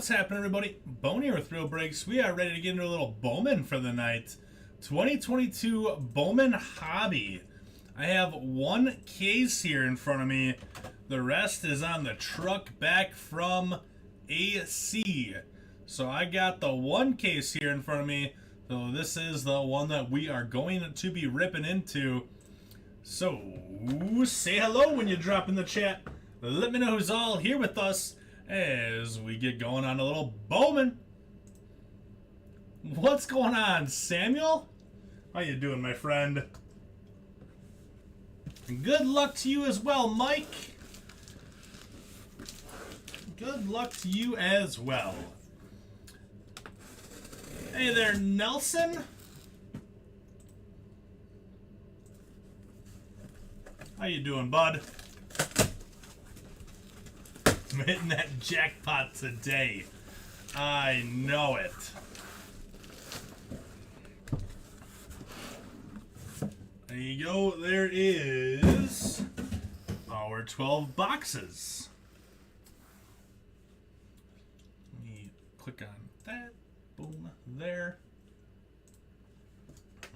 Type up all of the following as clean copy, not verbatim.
What's happening, everybody? Bowman here with Thrill Breaks. We are ready to get into a little Bowman for the night. 2022 Bowman Hobby. I have one case here in front of me. The rest is on the truck back from AC. So I got the one case here in front of me. So this is the one that we are going to be ripping into. So say hello when you drop in the chat. Let me know who's all here with us as we get going on a little Bowman. What's going on, Samuel? How you doing, my friend? Good luck to you as well, Mike. Good luck to you as well. Hey there, Nelson. How you doing, bud? I'm hitting that jackpot today. I know it. There you go. There is our 12 boxes. Let me click on that. Boom. There.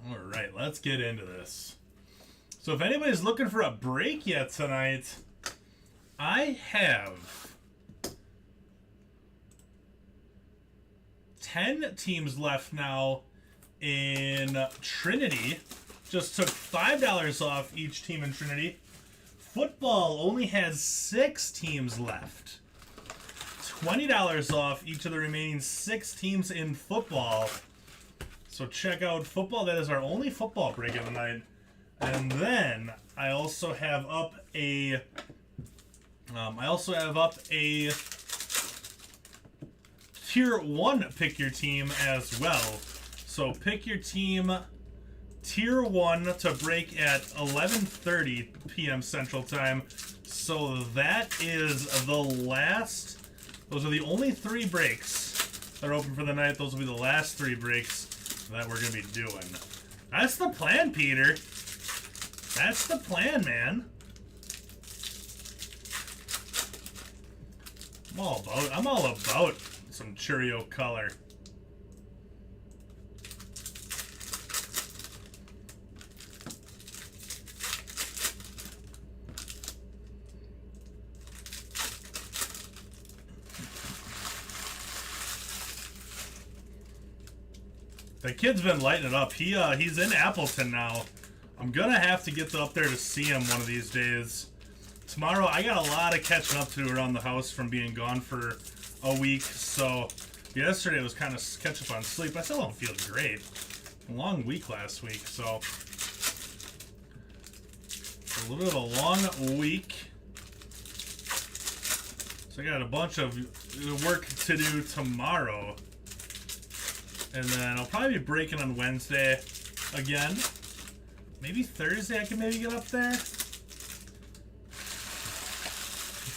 All right. Let's get into this. So if anybody's looking for a break yet tonight, I have 10 teams left now in Trinity. Just took $5 off each team in Trinity. Football only has 6 teams left. $20 off each of the remaining 6 teams in football. So check out football. That is our only football break of the night. And then I also have up a Tier 1 pick your team as well. So pick your team Tier 1 to break at 11:30 p.m. Central Time. So that is the last. Those are the only 3 breaks that are open for the night. Those will be the last 3 breaks that we're going to be doing. That's the plan, Peter. That's the plan, man. I'm all about some Cheerio color. The kid's been lighting it up. He's in Appleton now. I'm gonna have to get up there to see him one of these days. Tomorrow, I got a lot of catching up to do around the house from being gone for a week. So yesterday was kind of catch up on sleep. I still don't feel great. A long week last week, so a little bit of a long week. So I got a bunch of work to do tomorrow. And then I'll probably be breaking on Wednesday again. Maybe Thursday I can maybe get up there.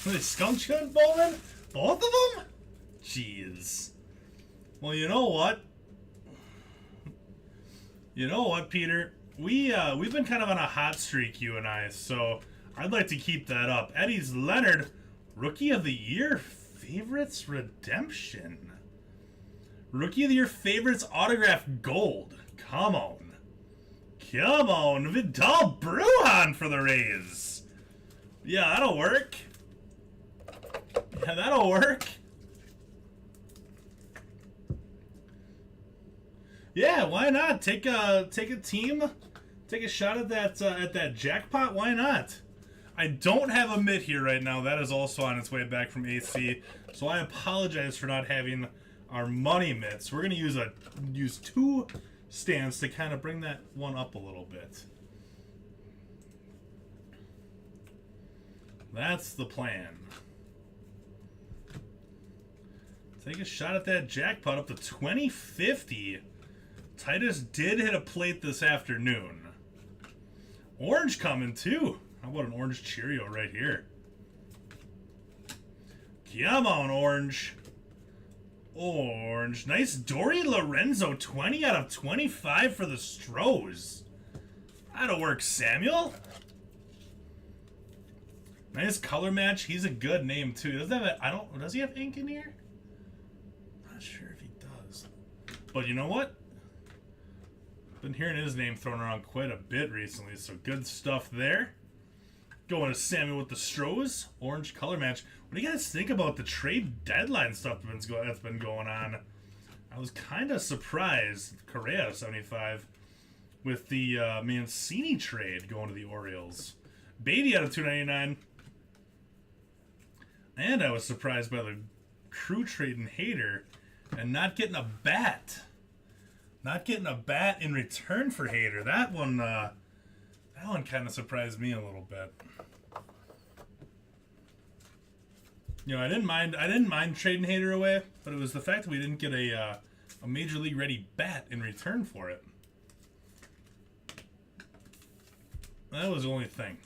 They skunk chewing Bowman? Both of them? Jeez. Well, you know what? You know what, Peter? We've been kind of on a hot streak, you and I, so I'd like to keep that up. Eddie's Leonard, Rookie of the Year Favorites Redemption. Rookie of the Year Favorites Autograph Gold. Come on. Come on. Vidal Brujan for the Rays. Yeah, that'll work. Yeah, that'll work. Yeah, why not? Take a team, take a shot at that jackpot. Why not? I don't have a mitt here right now. That is also on its way back from AC. So I apologize for not having our money mitts. We're gonna use 2 stands to kind of bring that one up a little bit. That's the plan. Take a shot at that jackpot up to 2050. Titus did hit a plate this afternoon. Orange coming too. How about an orange Cheerio right here? Come on, orange. Orange. Nice Dory Lorenzo. 20 out of 25 for the Stros. That'll work, Samuel. Nice color match. He's a good name too. Does he have ink in here? But you know what? Been hearing his name thrown around quite a bit recently, so good stuff there. Going to Samuel with the Strohs. Orange color match. What do you guys think about the trade deadline stuff that's been going on? I was kind of surprised, Correa 75, with the Mancini trade going to the Orioles. Beatty out of 299. And I was surprised by the Crew trading Hader and not getting a bat. Not getting a bat in return for Hader. That one kind of surprised me a little bit. You know, I didn't mind trading Hader away, but it was the fact that we didn't get a major league ready bat in return for it. That was the only thing.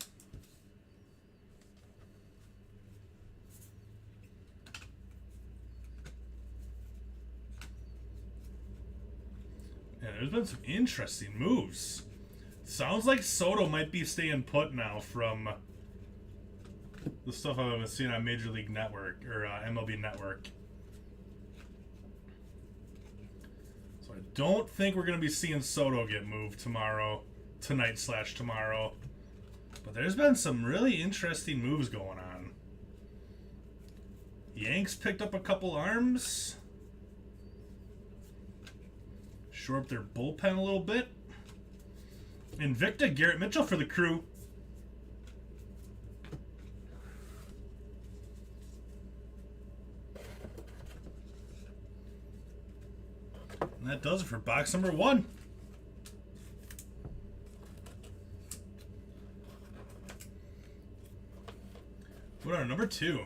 Yeah, there's been some interesting moves. Sounds like Soto might be staying put now from the stuff I've been seeing on Major League Network, or MLB Network. So I don't think we're going to be seeing Soto get moved tonight/tomorrow. But there's been some really interesting moves going on. Yanks picked up a couple arms. Shore up their bullpen a little bit. Invicta, Garrett Mitchell for the Crew. And that does it for box number 1. What are number 2?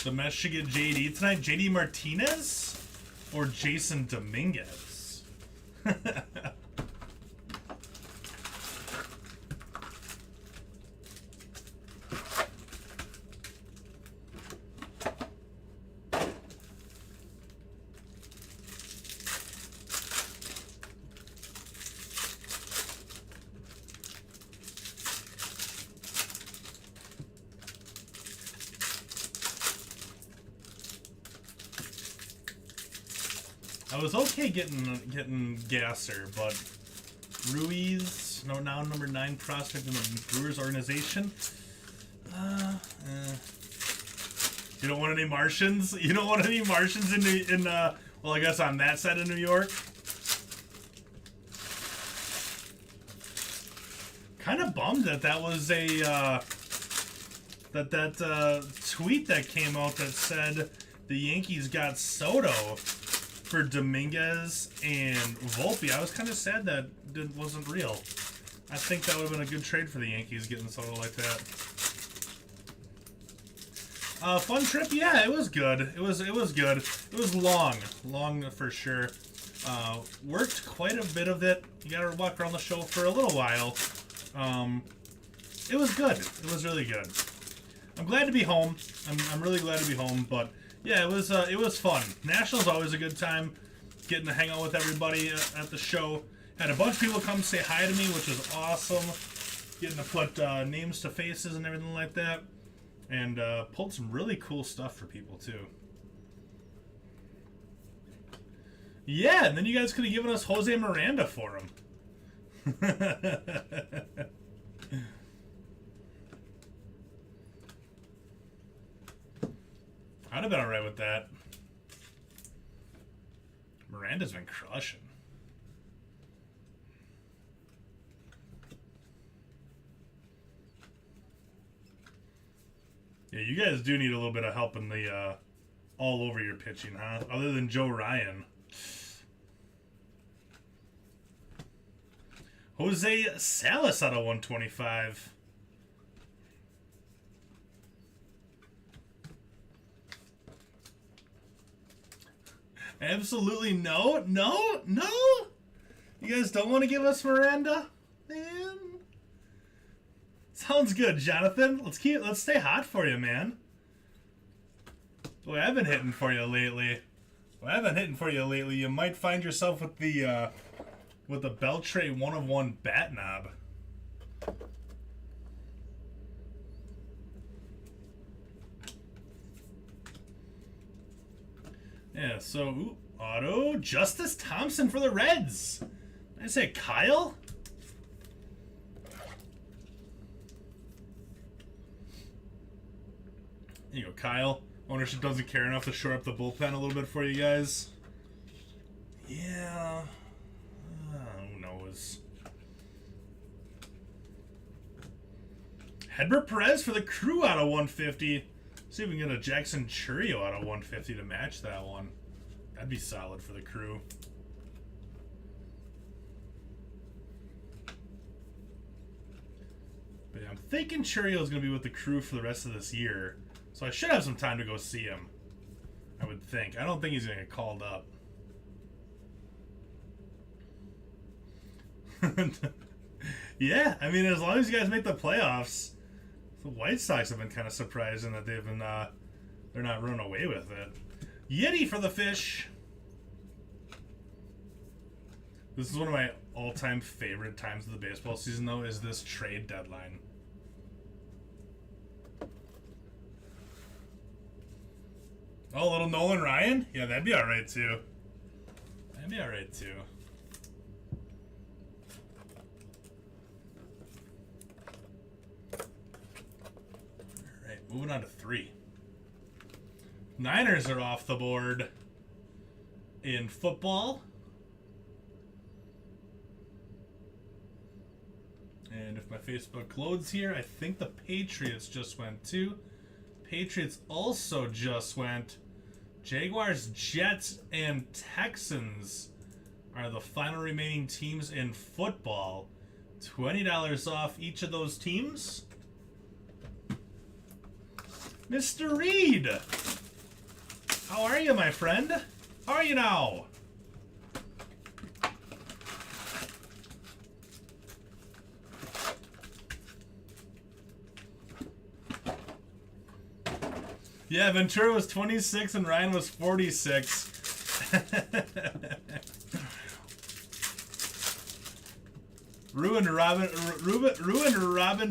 The Mets should get JD tonight. JD Martinez or Jason Dominguez? I was okay getting Gasser, but Ruiz, now number 9 prospect in the Brewers organization. You don't want any Martians? You don't want any Martians well, I guess on that side of New York? Kind of bummed that was a tweet that came out that said the Yankees got Soto for Dominguez and Volpe. I was kind of sad that it wasn't real. I think that would have been a good trade for the Yankees, getting Soto like that. Fun trip, yeah, it was good. It was good. It was long for sure. Worked quite a bit of it. You got to walk around the show for a little while. It was good. It was really good. I'm glad to be home. I'm really glad to be home, but. Yeah, it was fun. National's always a good time, getting to hang out with everybody at the show. Had a bunch of people come say hi to me, which was awesome. Getting to put names to faces and everything like that. And pulled some really cool stuff for people, too. Yeah, and then you guys could have given us Jose Miranda for him. I'd have been alright with that. Miranda's been crushing. Yeah, you guys do need a little bit of help in the all over your pitching, huh? Other than Joe Ryan. Jose Salas out of 125. Absolutely no. You guys don't want to give us Miranda? Man. Sounds good, Jonathan. Let's stay hot for you, man. Boy, I've been hitting for you lately. You might find yourself with the Beltre 1/1 bat knob. Yeah, so, auto, Justice Thompson for the Reds. Did I say Kyle? There you go, Kyle. Ownership doesn't care enough to shore up the bullpen a little bit for you guys. Yeah. Who knows? Hedbert Perez for the Crew out of 150. See if we can get a Jackson Churio out of 150 to match that one. That'd be solid for the Crew. But yeah, I'm thinking Churio is going to be with the Crew for the rest of this year. So I should have some time to go see him. I would think. I don't think he's going to get called up. Yeah, I mean, as long as you guys make the playoffs, the White Sox have been kind of surprising that they've been, they're not running away with it. Yeti for the Fish. This is one of my all-time favorite times of the baseball season, though, is this trade deadline. Oh, little Nolan Ryan? Yeah, that'd be alright, too. That'd be alright, too. Alright, moving on to 3. Niners are off the board in football. And if my Facebook loads here, I think the Patriots just went too. Patriots also just went. Jaguars, Jets, and Texans are the final remaining teams in football. $20 off each of those teams. Mr. Reed! How are you, my friend? How are you now? Yeah, Ventura was 26 and Ryan was 46. ruined Robin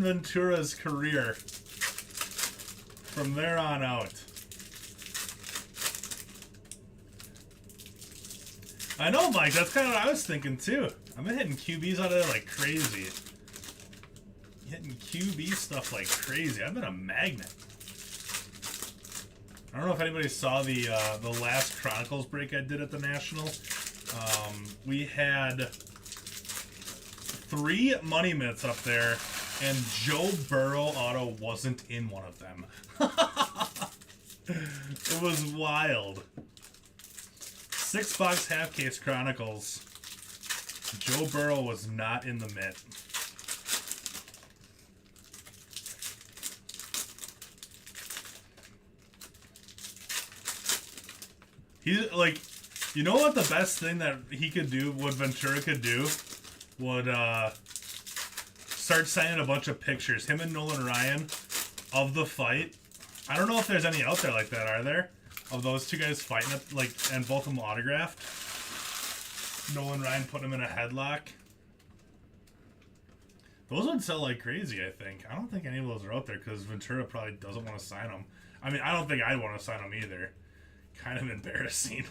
Ventura's career from there on out. I know, Mike. That's kind of what I was thinking too. I've been hitting QBs out of there like crazy. Hitting QB stuff like crazy. I've been a magnet. I don't know if anybody saw the last Chronicles break I did at the National. We had 3 money mitts up there, and Joe Burrow auto wasn't in one of them. It was wild. $6 half case Chronicles. Joe Burrow was not in the mitt. He's like, you know what the best thing that he could do, what Ventura could do, would start signing a bunch of pictures, him and Nolan Ryan, of the fight. I don't know if there's any out there like that, are there? Of those two guys fighting, like, and both of them autographed. Nolan Ryan putting him in a headlock. Those would sell like crazy, I think. I don't think any of those are out there because Ventura probably doesn't want to sign them. I mean, I don't think I'd want to sign them either. Kind of embarrassing.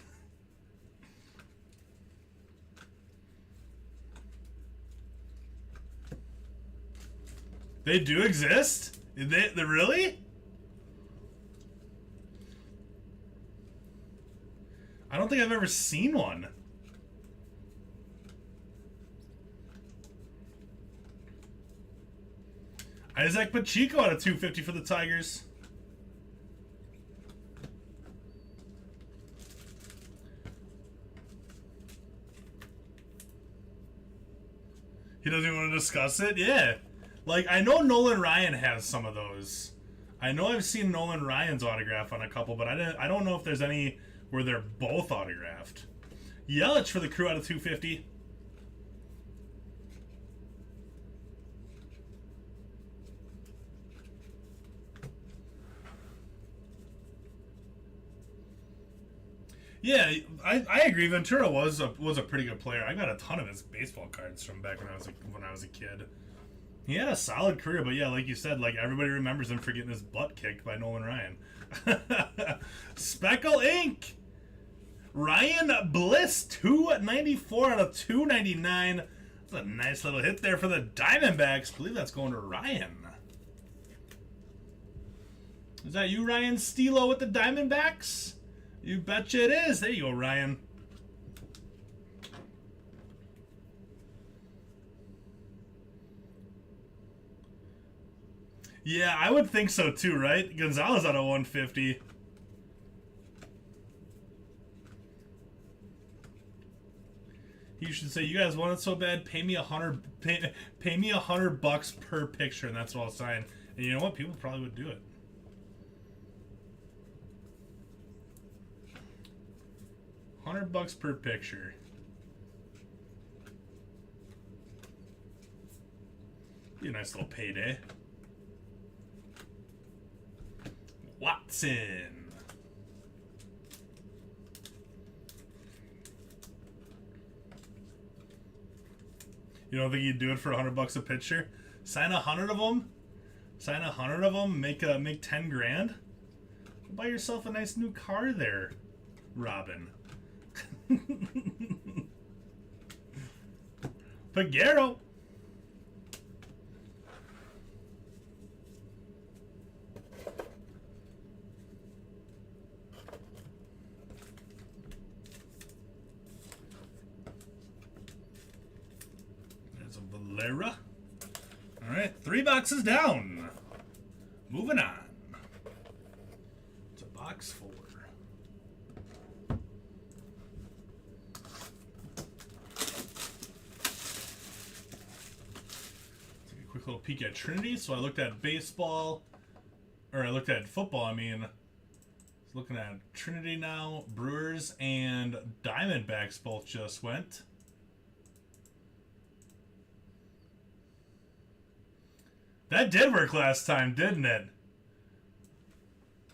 They do exist? They really? I don't think I've ever seen one. Isaac Pacheco out of 250 for the Tigers. He doesn't even want to discuss it? Yeah. Like, I know Nolan Ryan has some of those. I know I've seen Nolan Ryan's autograph on a couple, but I don't know if there's any where they're both autographed. Yelich for the Crew out of 250. Yeah, I agree. Ventura was a pretty good player. I got a ton of his baseball cards from back when I was a kid. He had a solid career, but yeah, like you said, like everybody remembers him for getting his butt kicked by Nolan Ryan. Speckle Inc. Ryan Bliss, 294 out of 299. That's a nice little hit there for the Diamondbacks. I believe that's going to Ryan. Is that you, Ryan Stilo, with the Diamondbacks? You betcha it is. There you go, Ryan. Yeah, I would think so too, right? Gonzalez out of 150. You should say, you guys want it so bad, pay me $100 per picture, and that's what I'll sign. And you know what? People probably would do it. $100 per picture. Be a nice little payday. Watson. You don't think you'd do it for $100 a picture? Sign 100 of them. Sign 100 of them. Make 10 grand. Buy yourself a nice new car there, Robin. Pagero. Valera. All right, 3 boxes down. Moving on to box 4. Take a quick little peek at Trinity. So I looked at baseball, or I looked at football. I mean, I was looking at Trinity now. Brewers and Diamondbacks both just went. That did work last time, didn't it?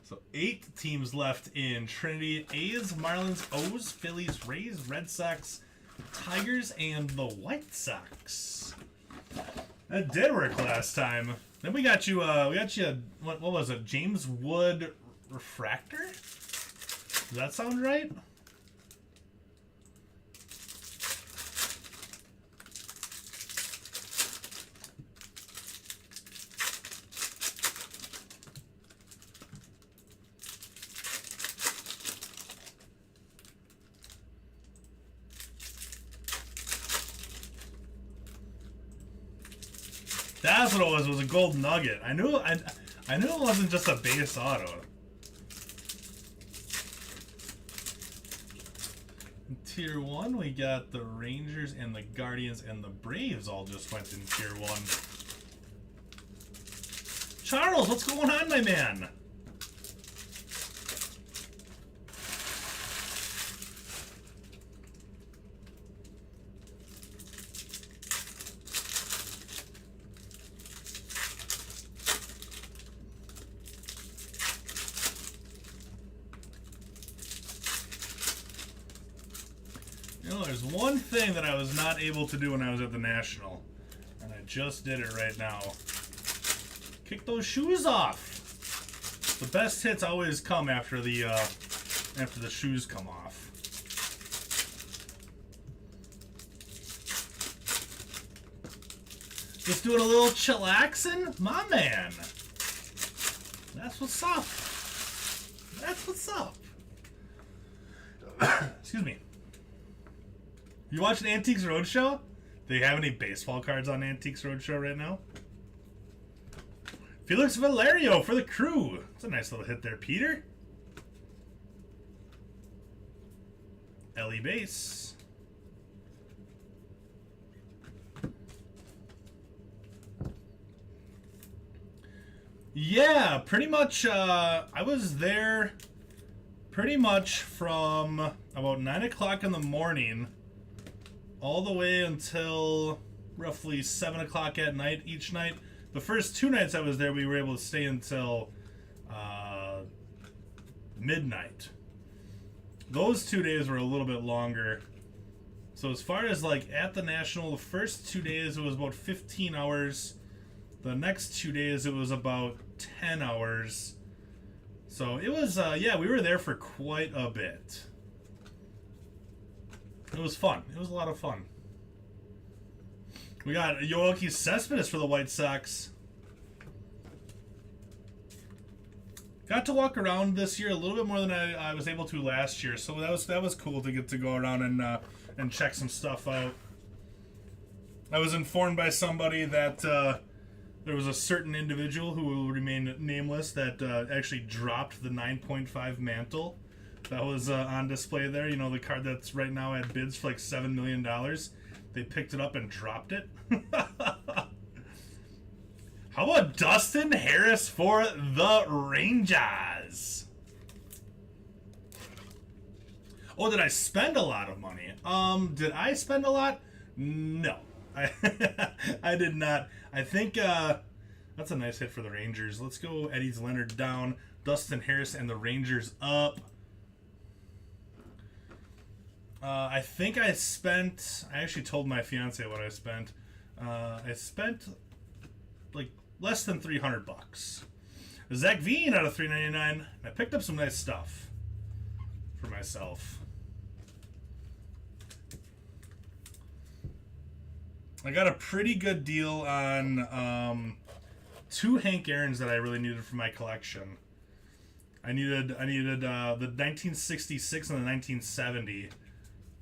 So 8 teams left in Trinity. A's, Marlins, O's, Phillies, Rays, Red Sox, Tigers, and the White Sox. That did work last time. Then we got you, what was it? James Wood Refractor? Does that sound right? That's what it was a gold nugget. I knew it wasn't just a base auto. In Tier 1, we got the Rangers and the Guardians and the Braves all just went in Tier 1. Charles, what's going on, my man? You know, there's one thing that I was not able to do when I was at the National, and I just did it right now. Kick those shoes off. The best hits always come after the shoes come off. Just doing a little chillaxing, my man. That's what's up. That's what's up. Excuse me. You watching Antiques Roadshow? Do you have any baseball cards on Antiques Roadshow right now? Felix Valerio for the Crew. That's a nice little hit there, Peter. Ellie base. Yeah, pretty much. I was there pretty much from about 9 o'clock in the morning all the way until roughly 7 o'clock at night each night. The first 2 nights I was there, we were able to stay until midnight. Those 2 days were a little bit longer. So as far as like at the National, the first 2 days it was about 15 hours. The next 2 days it was about 10 hours. So it was, yeah, we were there for quite a bit. It was fun. It was a lot of fun. We got Yoelqui Cespedes for the White Sox. Got to walk around this year a little bit more than I was able to last year, so that was cool to get to go around and check some stuff out. I was informed by somebody that there was a certain individual who will remain nameless that actually dropped the 9.5 mantle that was on display there. You know, the card that's right now at bids for like $7 million. They picked it up and dropped it. How about Dustin Harris for the Rangers? Oh, did I spend a lot of money? Did I spend a lot? No. I did not. I think that's a nice hit for the Rangers. Let's go Eddie's Leonard down. Dustin Harris and the Rangers up. I think I actually told my fiance what I spent. I spent like less than $300. Zach Veen out of $3.99. I picked up some nice stuff for myself. I got a pretty good deal on 2 Hank Aaron's that I really needed for my collection. I needed the 1966 and the 1970.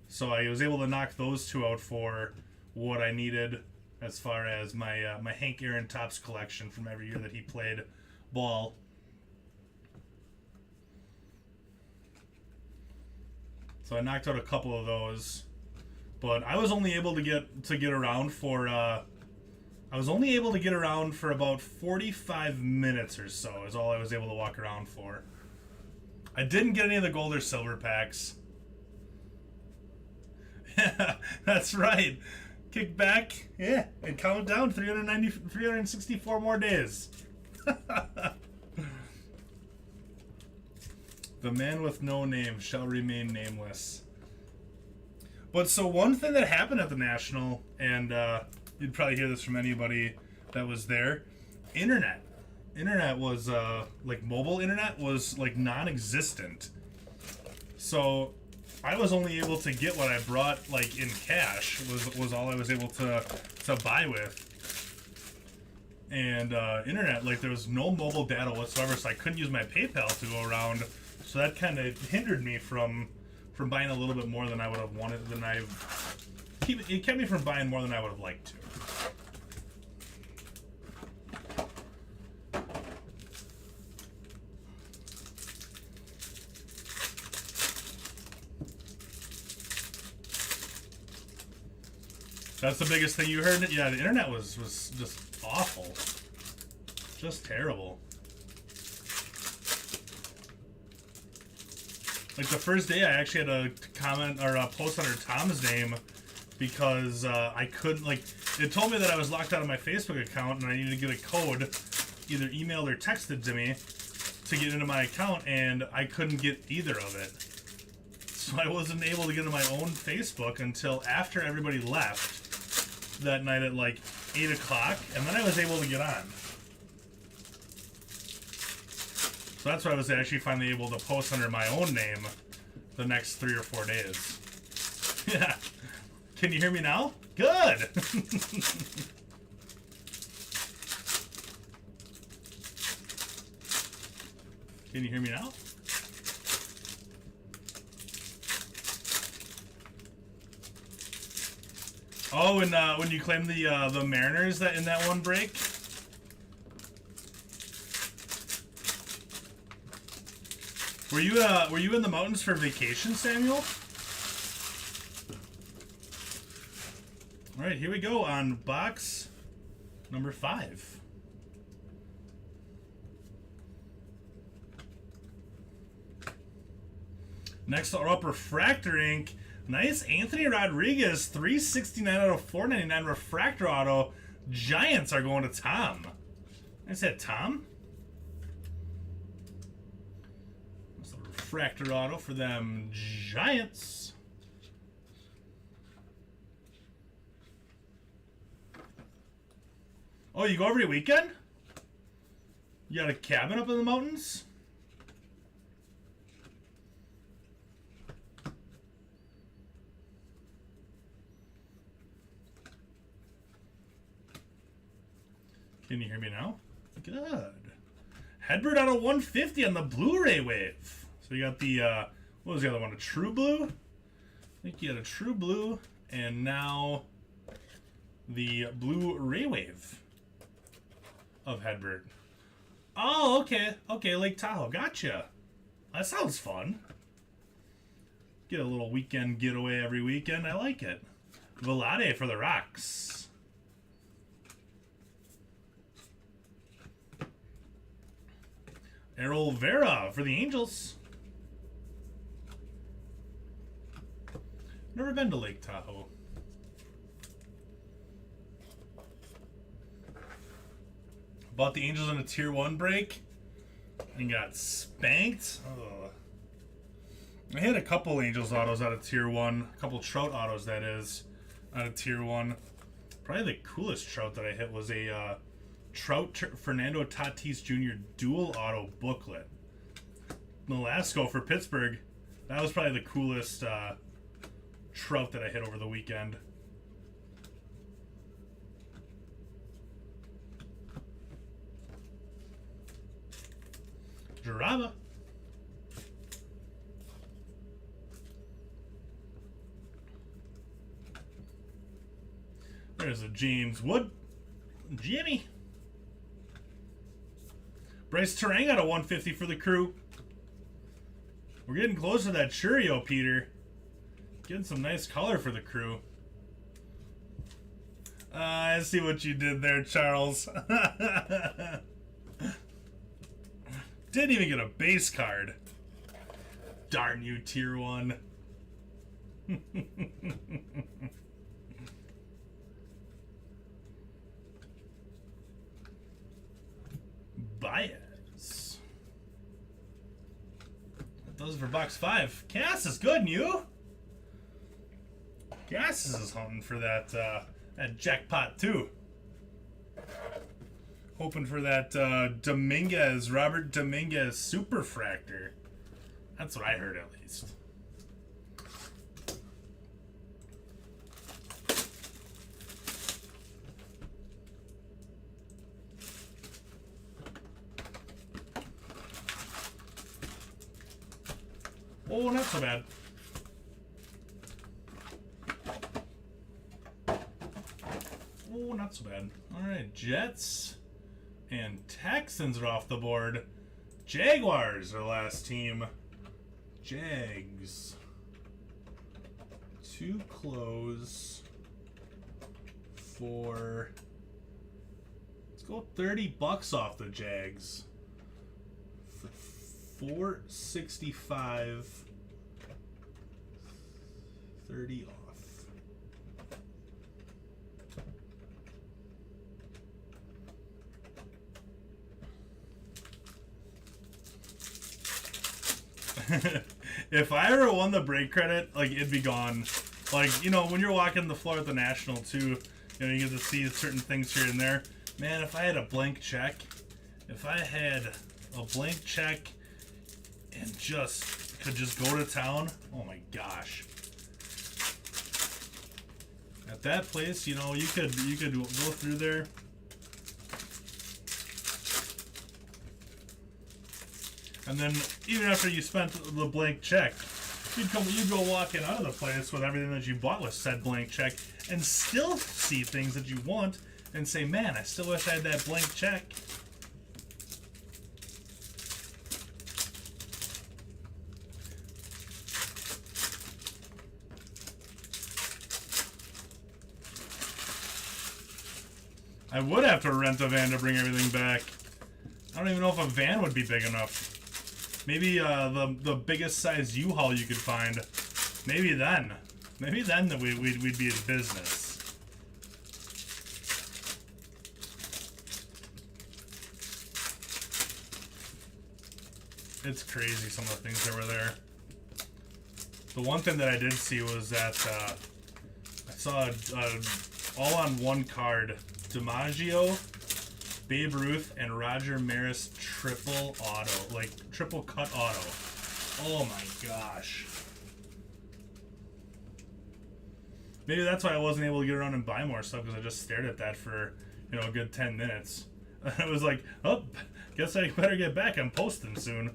So I was able to knock those 2 out for what I needed as far as my my Hank Aaron Topps collection from every year that he played ball. So I knocked out a couple of those, but I was only able to get around for about 45 minutes or so. Is all I was able to walk around for. I didn't get any of the gold or silver packs. Yeah, that's right. Kick back, yeah, and count down 364 more days. The man with no name shall remain nameless. But so one thing that happened at the National, and you'd probably hear this from anybody that was there, internet was like mobile internet was like non-existent. So I was only able to get what I brought like in cash was all I was able to buy with. And internet, like there was no mobile data whatsoever, so I couldn't use my PayPal to go around. So that kind of hindered me from buying a little bit more than I would have wanted. It kept me from buying more than I would have liked to. That's the biggest thing you heard. Yeah, the internet was just awful. Just terrible. Like the first day I actually had a comment or a post under Tom's name because I couldn't, like, it told me that I was locked out of my Facebook account and I needed to get a code either emailed or texted to me to get into my account, and I couldn't get either of it. So I wasn't able to get into my own Facebook until after everybody left that night at like 8 o'clock, and then I was able to get on. So that's why I was actually finally able to post under my own name the next 3 or 4 days. Yeah. Can you hear me now? Good! Can you hear me now? Oh, and when you claimed the Mariners that in that one break. Were you in the mountains for vacation, Samuel? All right, here we go on box number 5. Next up, Refractor Ink. Nice Anthony Rodriguez, 369 out of 499 Refractor Auto. Giants are going to Tom. I said Tom. That's a Refractor Auto for them Giants. Oh, you go every weekend? You got a cabin up in the mountains? Can you hear me now? Good. Hedbert out of 150 on the Blu-ray wave. So you got the, what was the other one? A True Blue? I think you had a True Blue, and now the Blu-ray wave of Hedbert. Oh, okay. Okay, Lake Tahoe. Gotcha. That sounds fun. Get a little weekend getaway every weekend. I like it. Velade for the Rocks. Errol Vera for the Angels. Never been to Lake Tahoe. Bought the Angels in a Tier 1 break and got spanked. Ugh. I had a couple Angels autos out of Tier 1. A couple Trout autos, that is, out of Tier 1. Probably the coolest Trout that I hit was a Trout Fernando Tatis Jr. dual auto booklet. Nolasco for Pittsburgh. That was probably the coolest Trout that I hit over the weekend. Jaraba. There's a James Wood. Jimmy. Bryce Terang out of 150 for the Crew. We're getting close to that Churio, Peter. Getting some nice color for the Crew. I see what you did there, Charles. Didn't even get a base card. Darn you, Tier 1. Baez. That does it for box 5. Cass is good, and you? Cass is hunting for that that jackpot too. Hoping for that Dominguez, Robert Dominguez Superfractor. That's what I heard, at least. Oh, not so bad. Oh, not so bad. All right, Jets and Texans are off the board. Jaguars are the last team. Jags. To close for, let's go $30 off the Jags. For $465. 30 off. If I ever won the break credit, like, it'd be gone. Like, you know, when you're walking the floor at the National too, you know, you get to see certain things here and there. Man, if I had a blank check, and just could just go to town, oh my gosh. At that place, you know, you could go through there. And then even after you spent the blank check, you'd go walking out of the place with everything that you bought with said blank check, and still see things that you want and say, man, I still wish I had that blank check. I would have to rent a van to bring everything back. I don't even know if a van would be big enough. Maybe the biggest size U-Haul you could find. Maybe then that we'd be in business. It's crazy some of the things that were there. The one thing that I did see was that I saw all on one card, DiMaggio, Babe Ruth, and Roger Maris triple auto, like triple cut auto. Oh my gosh. Maybe that's why I wasn't able to get around and buy more stuff, because I just stared at that for, you know, a good 10 minutes. I was like, oh, guess I better get back. I'm posting soon.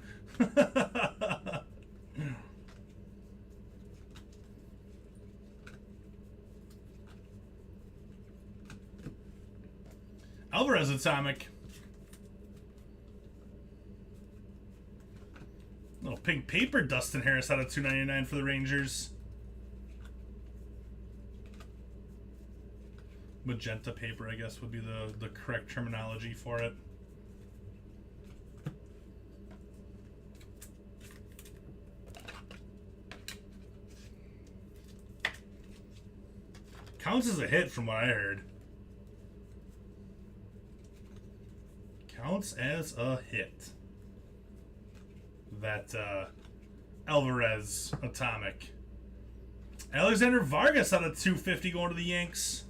Alvarez Atomic. Little pink paper Dustin Harris out of 299 for the Rangers. Magenta paper, I guess, would be the correct terminology for it. Counts as a hit from what I heard. Counts as a hit. That Alvarez Atomic. Alexander Vargas out of 250 going to the Yanks.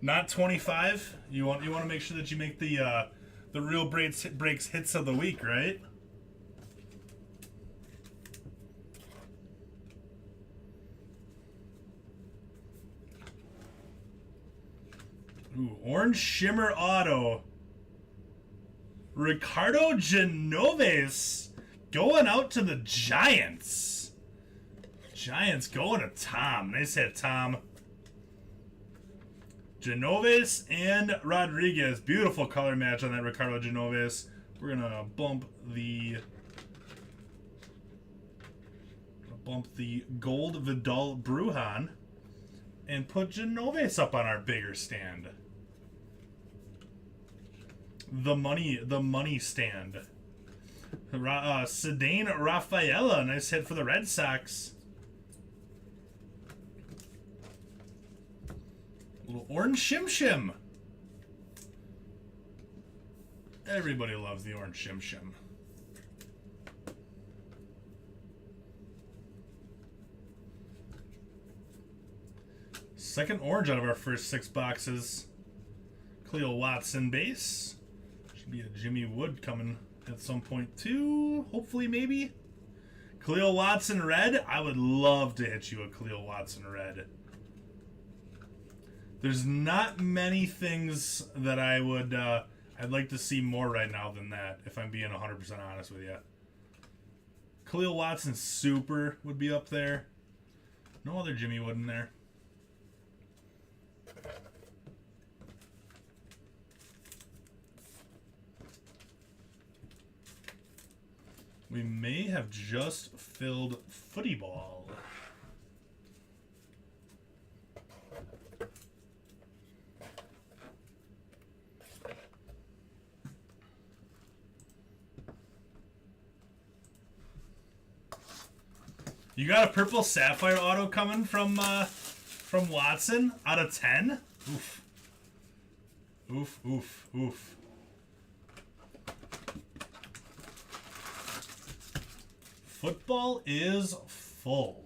Not 25. You want to make sure that you make the real breaks hits of the week, right? Ooh, Orange Shimmer Auto. Ricardo Genoves going out to the Giants. Giants going to Tom. Nice hit, Tom. Genoves and Rodriguez. Beautiful color match on that Ricardo Genoves. We're going to bump the gold Vidal Brujan and put Genoves up on our bigger stand. The money stand. Cedane Rafaela, nice hit for the Red Sox. Little orange Shim Shim. Everybody loves the orange Shim Shim. Second orange out of our first 6 boxes. Cleo Watson base. Should be a Jimmy Wood coming at some point too. Hopefully, maybe. Cleo Watson red. I would love to hit you a Cleo Watson red. There's not many things that I would I'd like to see more right now than that, if I'm being 100% honest with you. Khalil Watson Super would be up there. No other Jimmy Wood in there. We may have just filled Footy Ball. You got a purple sapphire auto coming from Watson out of 10? Oof. Oof, oof, oof. Football is full.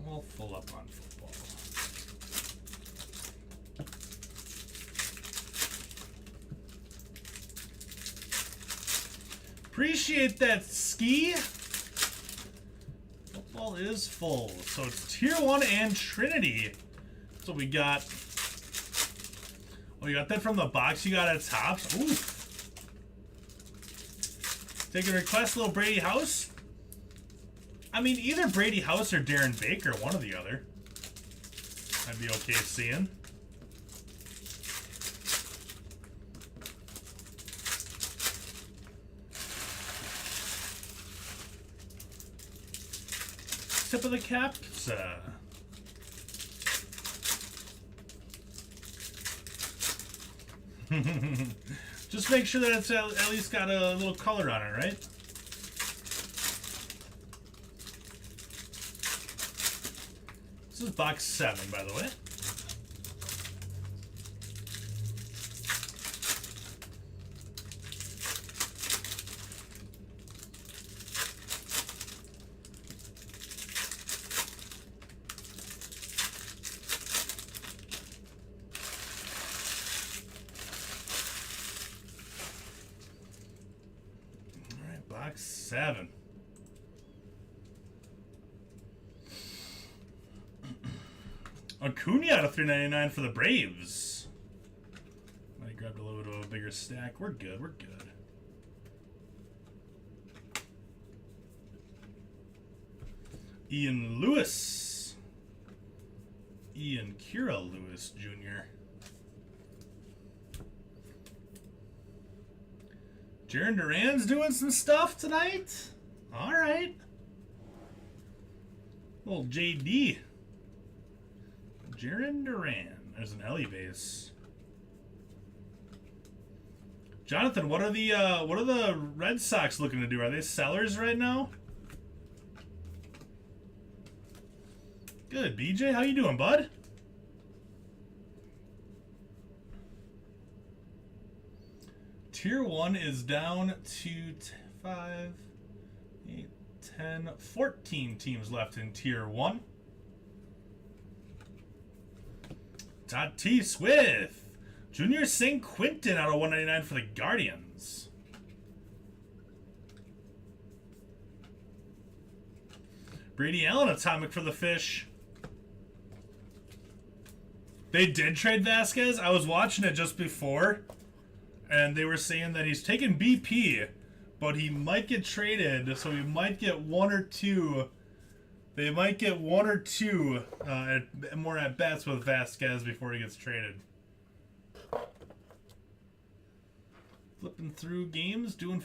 All full up on football. Appreciate that, Ski. Football is full. So it's Tier 1 and Trinity. That's what we got. Oh, you got that from the box you got at Tops? Ooh. Take a request, little Brady House. I mean, either Brady House or Darren Baker, one or the other. I'd be okay seeing. Tip of the cap. Just make sure that it's at least got a little color on it, right? This is box 7, by the way. Box 7. Acuna out of 399 for the Braves. I grabbed a little bit of a bigger stack. We're good. We're good. Ian Lewis. Ian Kira Lewis Jr. Jaron Duran's doing some stuff tonight. All right. Little JD. Jaron Duran. There's an Ellie base. Jonathan, what are the Red Sox looking to do? Are they sellers right now? Good, BJ. How you doing, bud? Tier 1 is down to 5, 8, 10, 14 teams left in Tier 1. Tatis with Junior St. Quintin out of 199 for the Guardians. Brady Allen atomic for the Fish. They did trade Vasquez. I was watching it just before, and they were saying that he's taking BP, but he might get traded, so we might get one or two. They might get one or two more at bats with Vasquez before he gets traded. Flipping through games, doing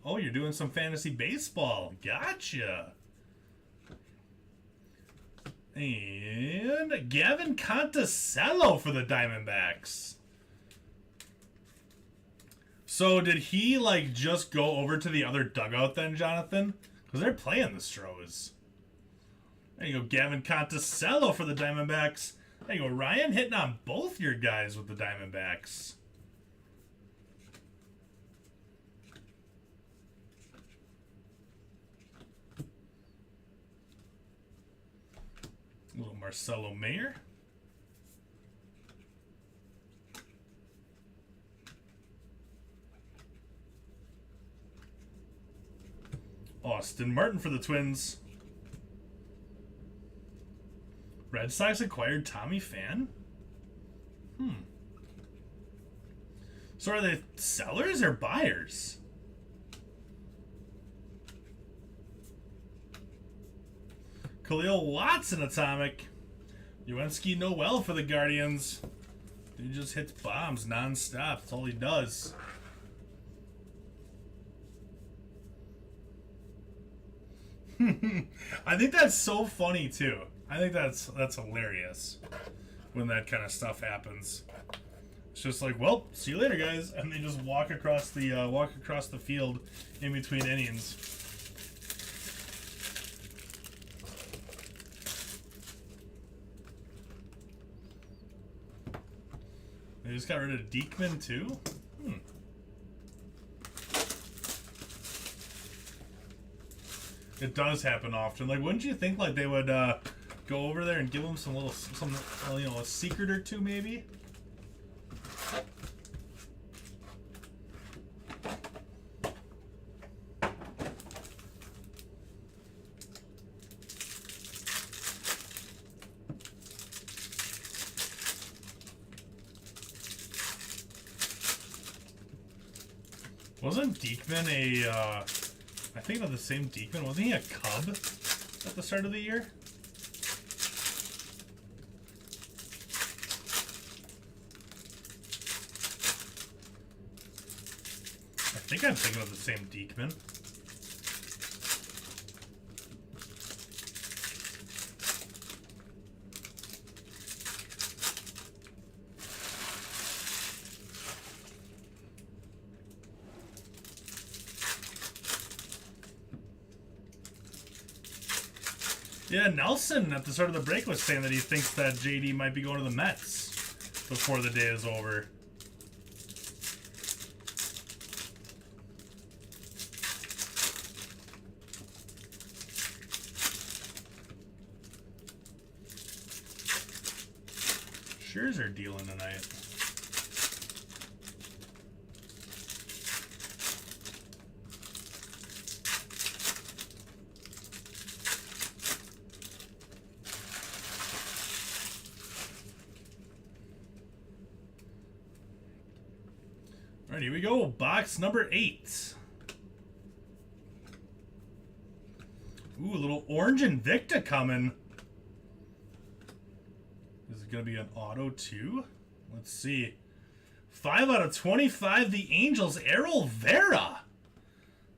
oh, you're doing some fantasy baseball. Gotcha. And Gavin Conticello for the Diamondbacks. So did he like just go over to the other dugout then, Jonathan? Because they're playing the Stros. There you go, Gavin Conticello for the Diamondbacks. There you go, Ryan hitting on both your guys with the Diamondbacks. A little Marcelo Mayer. Austin Martin for the Twins. Red Sox acquired Tommy Pham? So are they sellers or buyers? Khalil Watson atomic. Yuenski Noel for the Guardians. He just hits bombs non-stop. That's all he does. I think that's so funny too. I think that's hilarious when that kind of stuff happens. It's just like, well, see you later, guys, and they just walk across the field in between innings. They just got rid of Diekman too. It does happen often. Like, wouldn't you think like they would go over there and give him some you know, a secret or two maybe? Wasn't Diekman I think of the same Diekman, wasn't he a Cub at the start of the year? I think I'm thinking of the same Diekman. Yeah, Nelson at the start of the break was saying that he thinks that JD might be going to the Mets before the day is over. Scherzer dealing tonight. All right, here we go. Box number 8. Ooh, a little orange Invicta coming. Is it going to be an auto too? Let's see. 5 out of 25, the Angels, Errol Vera.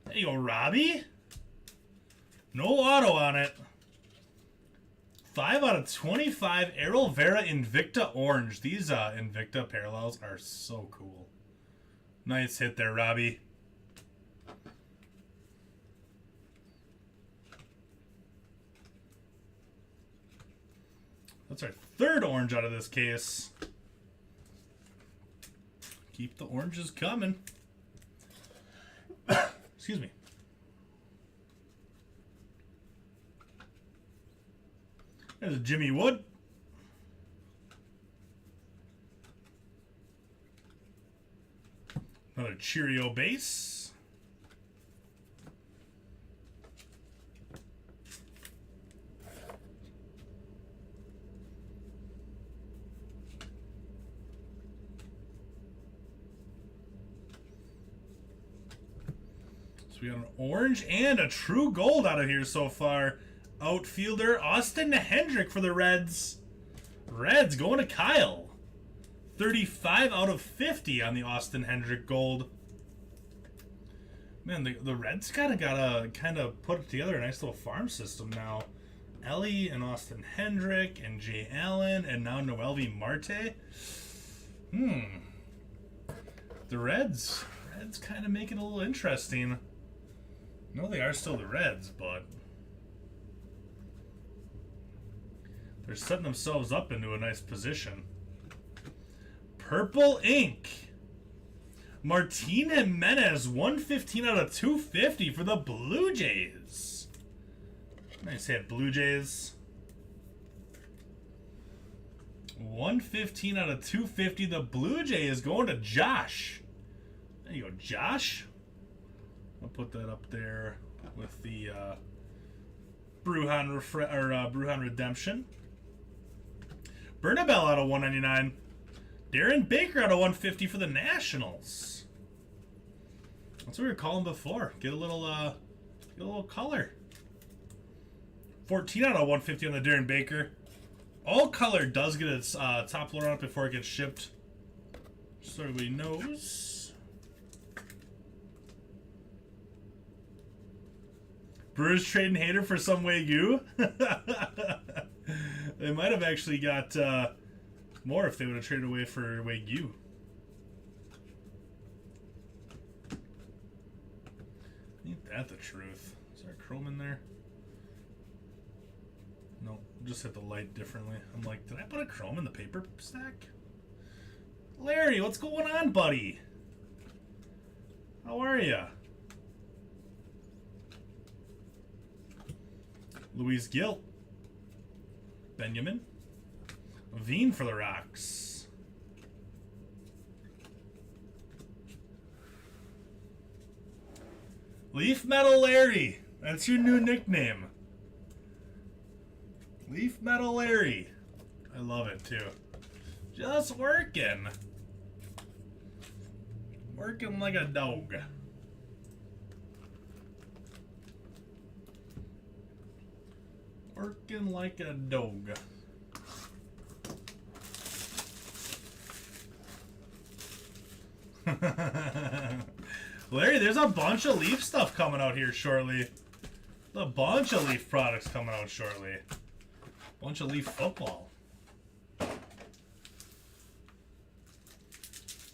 There you go, Robbie. No auto on it. 5 out of 25, Errol Vera Invicta Orange. These Invicta parallels are so cool. Nice hit there, Robbie. That's our 3rd orange out of this case. Keep the oranges coming. Excuse me. There's a Jimmy Wood. Another Cheerio base. So we got an orange and a true gold out of here so far. Outfielder Austin Hendrick for the Reds. Reds going to Kyle. 35 out of 50 on the Austin Hendrick gold. Man, the Reds gotta put it together a nice little farm system now. Ellie and Austin Hendrick and Jay Allen and now Noelvi Marte. The Reds kind of make it a little interesting. No, they are still the Reds, but they're setting themselves up into a nice position. Purple ink. Martin Jimenez, 115 out of 250 for the Blue Jays. Nice hit, Blue Jays. 115 out of 250. The Blue Jay is going to Josh. There you go, Josh. I'll put that up there with the Brujan Redemption. Bernabell out of 199. Darren Baker out of 150 for the Nationals. That's what we were calling before. Get a little color. 14 out of 150 on the Darren Baker. All color does get its top load on it before it gets shipped, so everybody knows. Brewers trading Hader for some Wagyu. They might have actually got more if they would have traded away for Wagyu. Ain't that the truth? Is there a chrome in there? No, just hit the light differently. I'm like, did I put a chrome in the paper stack? Larry, what's going on, buddy? How are ya? Luis Gil. Benjamin. Veen for the Rocks. Leaf Metal Larry. That's your new nickname. Leaf Metal Larry. I love it too. Just working. Working like a dog. Working like a dog. Larry, there's a bunch of Leaf stuff coming out here shortly. A bunch of Leaf products coming out shortly. Bunch of Leaf football.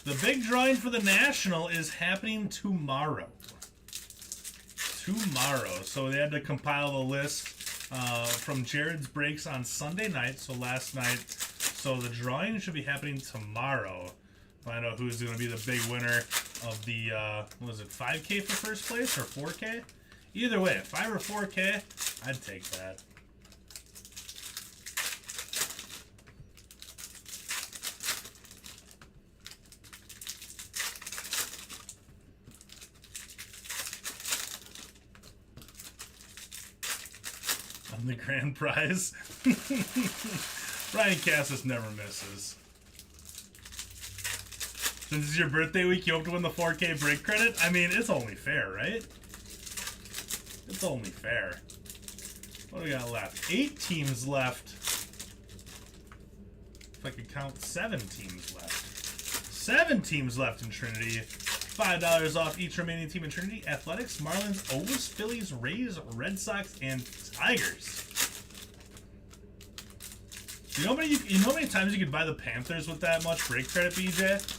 The big drawing for the National is happening tomorrow. So they had to compile the list from Jared's breaks on Sunday night, so last night. So the drawing should be happening tomorrow. Find out who's going to be the big winner of the, what was it, 5K for first place or 4K? Either way, 5 or 4K, I'd take that. On the grand prize. Brian Cassis never misses. Since it's your birthday week, you hope to win the 4K break credit? I mean, it's only fair, right? It's only fair. What do we got left? 8 teams left. If I could count 7 teams left. 7 teams left in Trinity. $5 off each remaining team in Trinity. Athletics, Marlins, O's, Phillies, Rays, Red Sox, and Tigers. You know how many times you could buy the Panthers with that much break credit, BJ?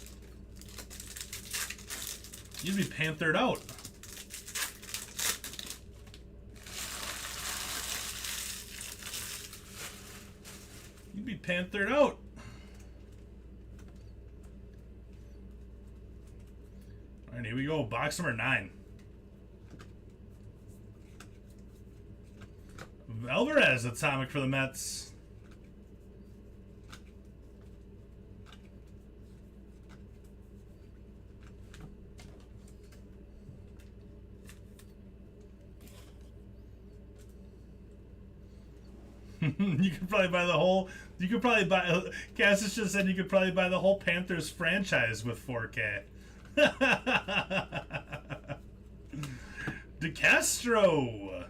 You'd be panthered out. You'd be panthered out. Alright, here we go. Box number 9. Alvarez, atomic for the Mets. You could probably buy the whole. You could probably buy. Cassis just said you could probably buy the whole Panthers franchise with 4K. DeCastro.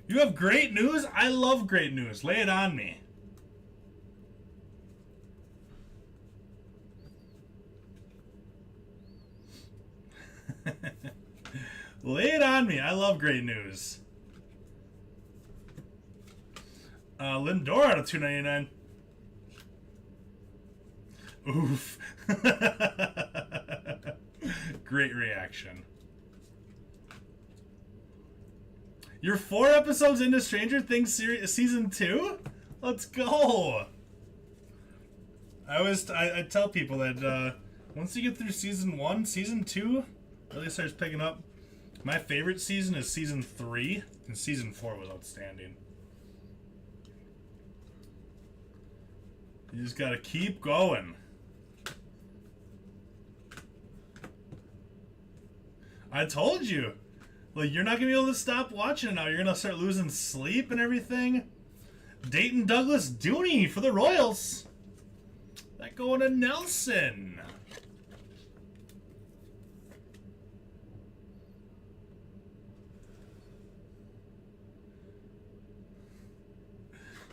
You have great news? I love great news. Lay it on me. Lay it on me. I love great news. Lindor out of $2.99. Oof. Great reaction. You're 4 episodes into Stranger Things season 2? Let's go. I tell people that once you get through season 1, season 2 really starts picking up. My favorite season is season 3, and season 4 was outstanding. You just gotta keep going. I told you. Like, you're not gonna be able to stop watching it now. You're gonna start losing sleep and everything. Dayton Douglas Dooney for the Royals. That going to Nelson.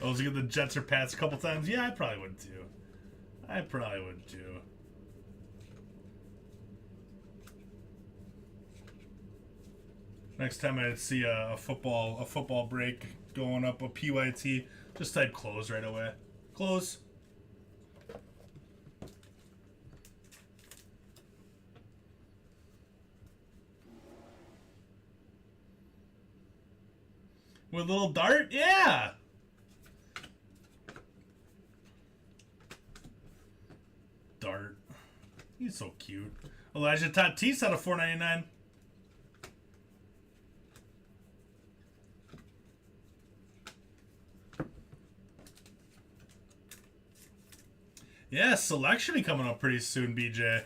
Oh, was he get the Jets or Pats a couple times? Yeah, I probably would too. I probably would too. Next time I see a football break going up a PYT, just type close right away. Close. With a little dart? Yeah! Dart. He's so cute. Elijah Tatis out of $4.99. Yeah, selection coming up pretty soon, BJ.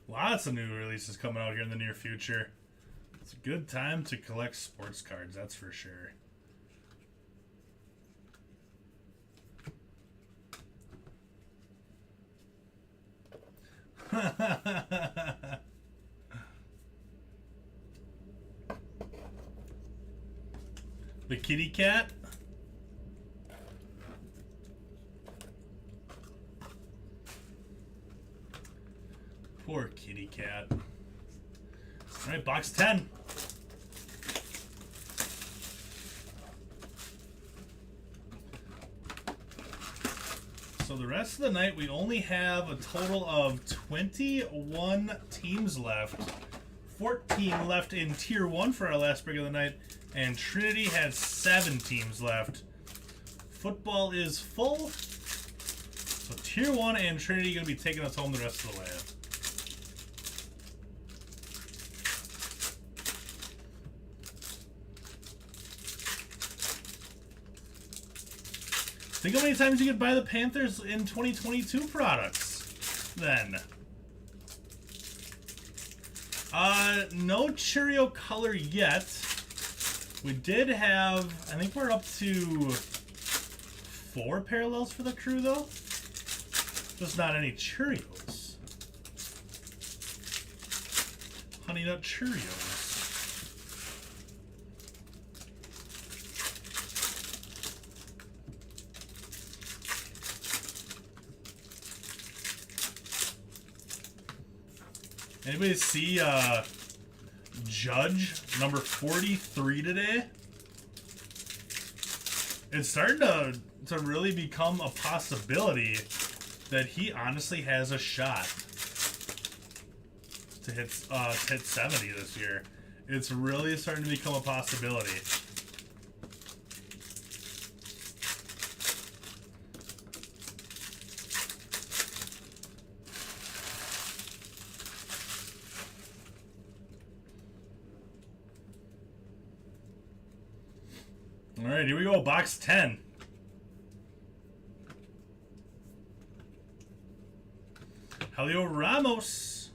Lots of new releases coming out here in the near future. It's a good time to collect sports cards, that's for sure. The kitty cat. Poor kitty cat. Alright, box 10. So the rest of the night, we only have a total of 21 teams left. 14 left in Tier 1 for our last break of the night. And Trinity has 7 teams left. Football is full. So Tier 1 and Trinity going to be taking us home the rest of the way. Think how many times you could buy the Panthers in 2022 products, then. No Cheerio color yet. We did have, I think we're up to 4 parallels for the crew, though. Just not any Cheerios. Honey Nut Cheerios. Anybody see Judge number 43 today? It's starting to really become a possibility that he honestly has a shot to hit 70 this year. It's really starting to become a possibility. All right, here we go. Box 10. Helio Ramos.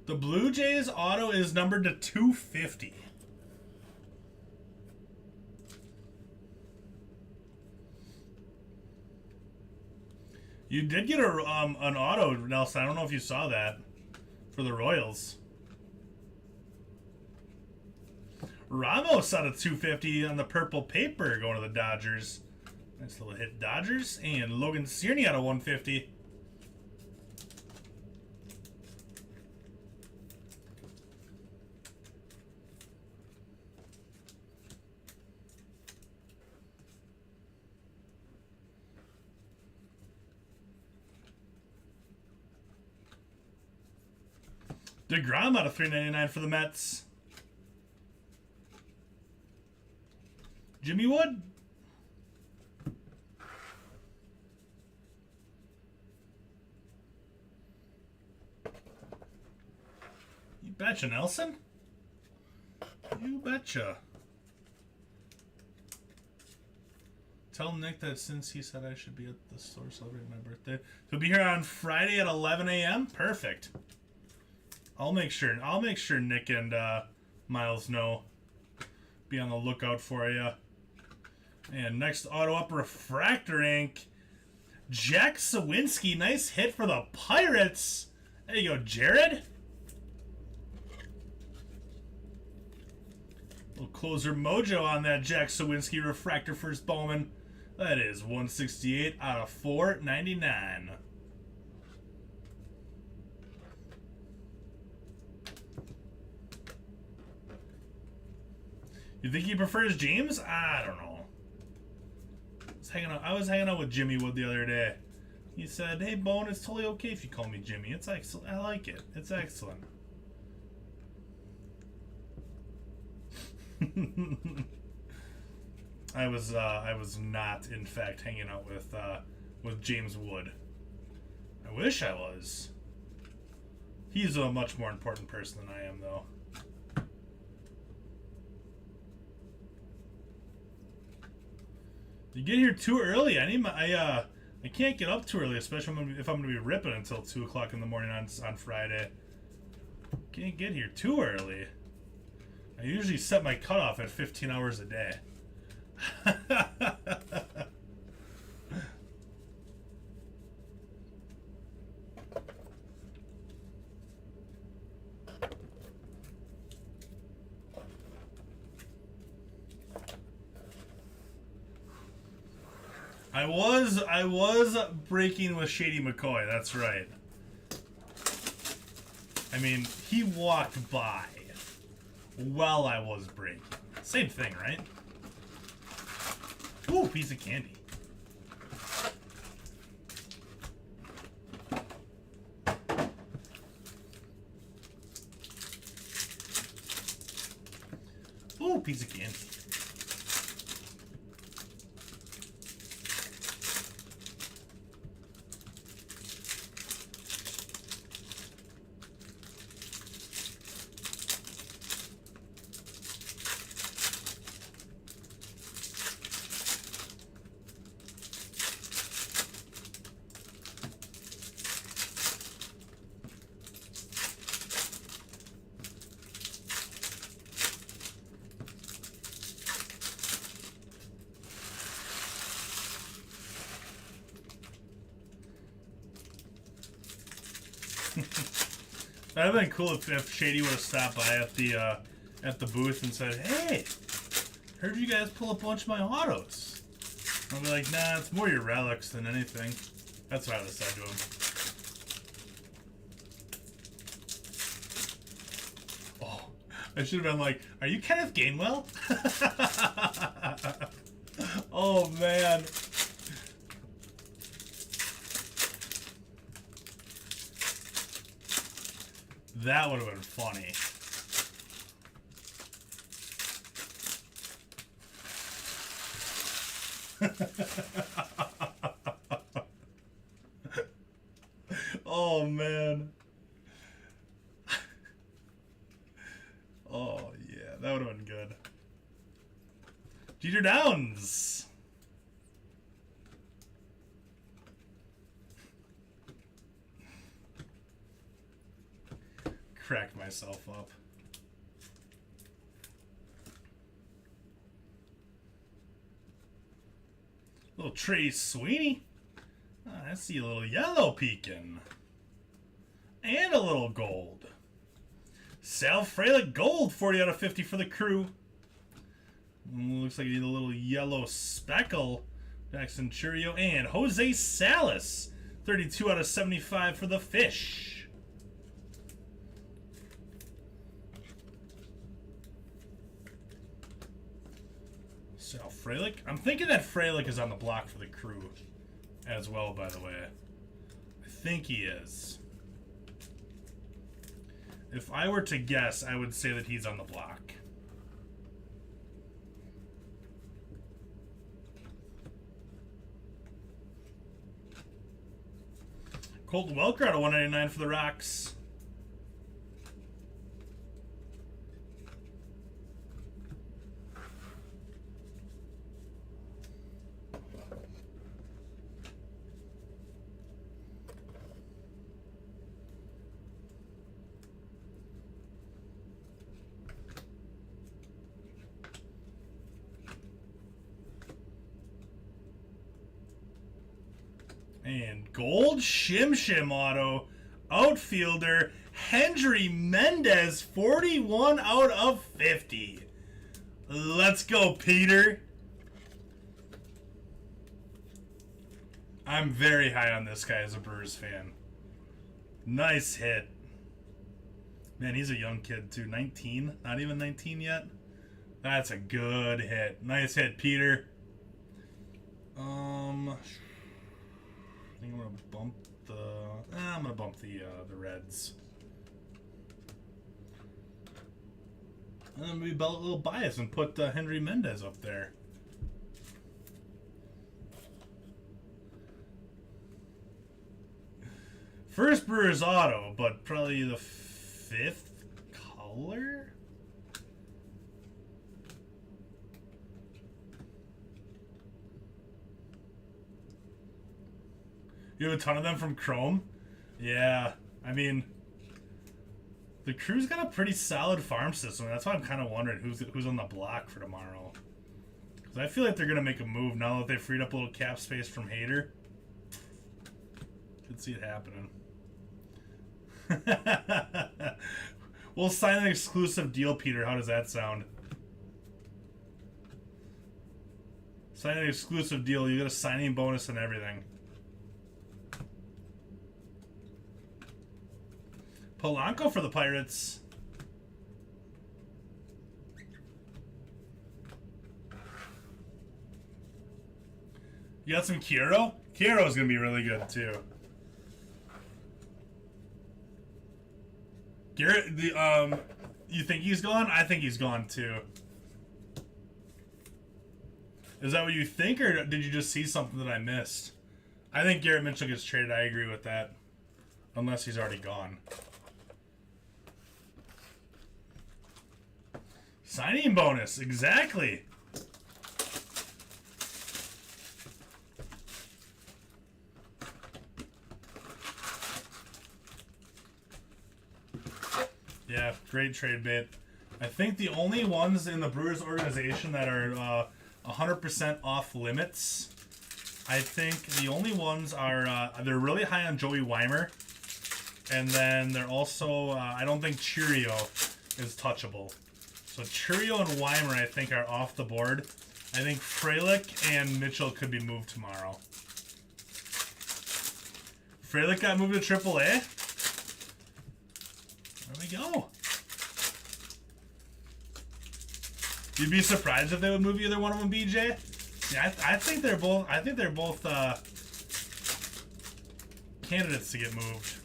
The Blue Jays auto is numbered to 250. You did get an auto, Nelson. I don't know if you saw that for the Royals. Ramos out of 250 on the purple paper going to the Dodgers. Nice little hit, Dodgers. And Logan Cierney out of 150. DeGrom out of 399 for the Mets. Jimmy Wood. You betcha, Nelson. You betcha. Tell Nick that since he said I should be at the store celebrating my birthday, he'll be here on Friday at 11 a.m. Perfect. I'll make sure Nick and Miles know. Be on the lookout for you. And next auto up, refractor ink. Jack Sawinski, nice hit for the Pirates. There you go, Jared. Little closer mojo on that Jack Sawinski refractor first Bowman. That is 168 out of 499. You think he prefers James? I don't know. I was hanging out with Jimmy Wood the other day. He said, "Hey, Bone, it's totally okay if you call me Jimmy. It's excellent. I like it. It's excellent." I was not, in fact, hanging out with James Wood. I wish I was. He's a much more important person than I am, though. You get here too early. I can't get up too early, especially if I'm gonna be ripping until 2 o'clock in the morning on Friday. Can't get here too early. I usually set my cutoff at 15 hours a day. I was breaking with Shady McCoy, that's right. I mean, he walked by while I was breaking. Same thing, right? Ooh, piece of candy. Ooh, piece of candy. That'd have been cool if Shady would have stopped by at the booth and said, "Hey, heard you guys pull a bunch of my autos." I'll be like, "Nah, it's more your relics than anything." That's what I would have said to him. Oh, I should have been like, "Are you Kenneth Gainwell?" Oh man. That would have been funny. Oh man. Oh yeah, that would have been good. Jeter Downs. Crack myself up. Little Trey Sweeney. Oh, I see a little yellow peeking. And a little gold. Sal Frelick gold, 40 out of 50 for the Crew. Looks like you need a little yellow speckle. Jackson Churio and Jose Salas, 32 out of 75 for the Fish. Sal Frelick. I'm thinking that Frelick is on the block for the Crew as well, by the way. I think he is. If I were to guess, I would say that he's on the block. Colton Welker out of 199 for the Rocks. And gold Shim Shim auto, outfielder Hendry Mendez, 41 out of 50. Let's go, Peter. I'm very high on this guy as a Brewers fan. Nice hit. Man, he's a young kid too. 19? Not even 19 yet? That's a good hit. Nice hit, Peter. I think I'm gonna bump the. I'm gonna bump the Reds. And then maybe a little bias and put Hendry Mendez up there. First Brewers auto, but probably the 5th color. You have a ton of them from Chrome? Yeah, I mean, the Crew's got a pretty solid farm system. That's why I'm kind of wondering who's on the block for tomorrow. Because I feel like they're going to make a move now that they freed up a little cap space from Hader. Could see it happening. We'll sign an exclusive deal, Peter. How does that sound? Sign an exclusive deal. You get a signing bonus and everything. Polanco for the Pirates. You got some Kiro? Kiro's gonna be really good too. Garrett, you think he's gone? I think he's gone too. Is that what you think, or did you just see something that I missed? I think Garrett Mitchell gets traded. I agree with that, unless he's already gone. Signing bonus, exactly. Yeah, great trade bait. I think the only ones in the Brewers organization that are 100% off limits, I think the only ones are, they're really high on Joey Weimer. And then they're also, I don't think Cheerio is touchable. So Cheerio and Weimer, I think, are off the board. I think Frelick and Mitchell could be moved tomorrow. Frelick got moved to AAA. There we go. You'd be surprised if they would move either one of them, BJ. Yeah, I think they're both. I think they're both candidates to get moved.